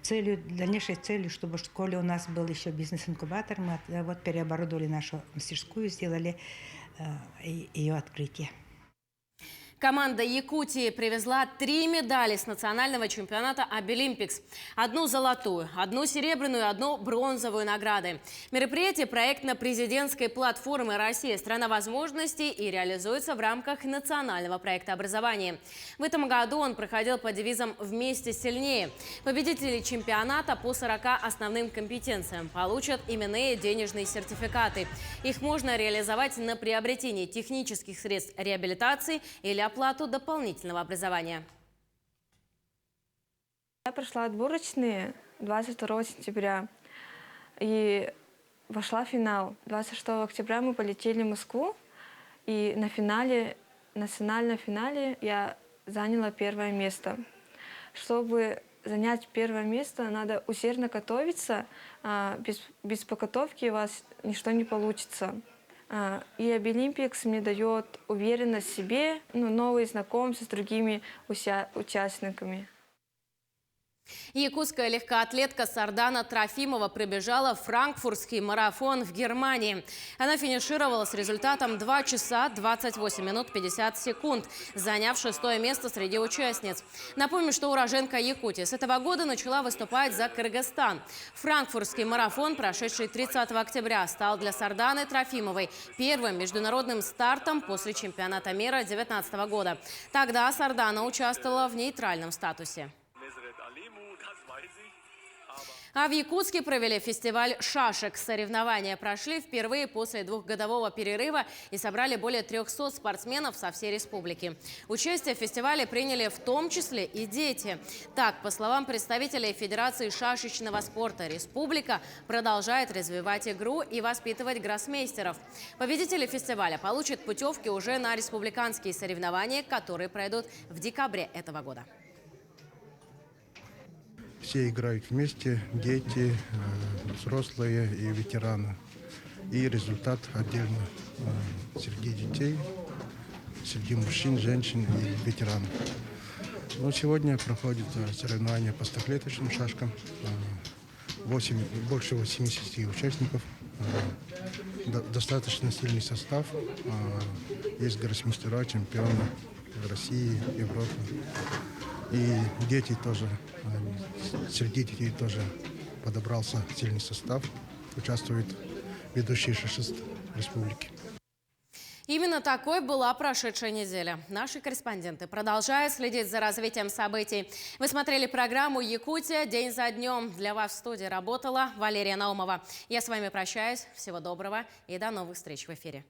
дальнейшей целью, чтобы в школе у нас был еще бизнес-инкубатор, мы вот переоборудовали нашу мастерскую, сделали ее открытие. Команда Якутии привезла 3 медали с национального чемпионата Обилимпикс. 1 золотую, 1 серебряную, 1 бронзовую награды. Мероприятие проектно-президентской платформы «Россия. Страна возможностей» и реализуется в рамках национального проекта образования. В этом году он проходил под девизом «Вместе сильнее». Победители чемпионата по 40 основным компетенциям получат именные денежные сертификаты. Их можно реализовать на приобретение технических средств реабилитации или оплату дополнительного образования. Я прошла отборочные 22 сентября и вошла в финал. 26 октября мы полетели в Москву, и на национальном финале я заняла 1-е место. Чтобы занять 1-е место, надо усердно готовиться. Без подготовки у вас ничто не получится. И Обилимпикс мне дает уверенность в себе, новые знакомства с другими участниками. Якутская легкоатлетка Сардана Трофимова пробежала франкфуртский марафон в Германии. Она финишировала с результатом 2 часа 28 минут 50 секунд, заняв 6-е место среди участниц. Напомню, что уроженка Якутии с этого года начала выступать за Кыргызстан. Франкфуртский марафон, прошедший 30 октября, стал для Сарданы Трофимовой первым международным стартом после чемпионата мира 2019 года. Тогда Сардана участвовала в нейтральном статусе. А в Якутске провели фестиваль шашек. Соревнования прошли впервые после 2-годового перерыва и собрали более 300 спортсменов со всей республики. Участие в фестивале приняли в том числе и дети. Так, по словам представителей Федерации шашечного спорта, республика продолжает развивать игру и воспитывать гроссмейстеров. Победители фестиваля получат путевки уже на республиканские соревнования, которые пройдут в декабре этого года. Все играют вместе, дети, взрослые и ветераны. И результат отдельно среди детей, среди мужчин, женщин и ветеранов. Но сегодня проходит соревнования по стоклеточным шашкам. Больше 80 участников. Достаточно сильный состав. Есть гроссмейстера, чемпионы России, Европы. И дети тоже, среди детей тоже подобрался сильный состав. Участвуют ведущие шашисты республики. Именно такой была прошедшая неделя. Наши корреспонденты продолжают следить за развитием событий. Вы смотрели программу «Якутия. День за днем». Для вас в студии работала Валерия Наумова. Я с вами прощаюсь. Всего доброго и до новых встреч в эфире.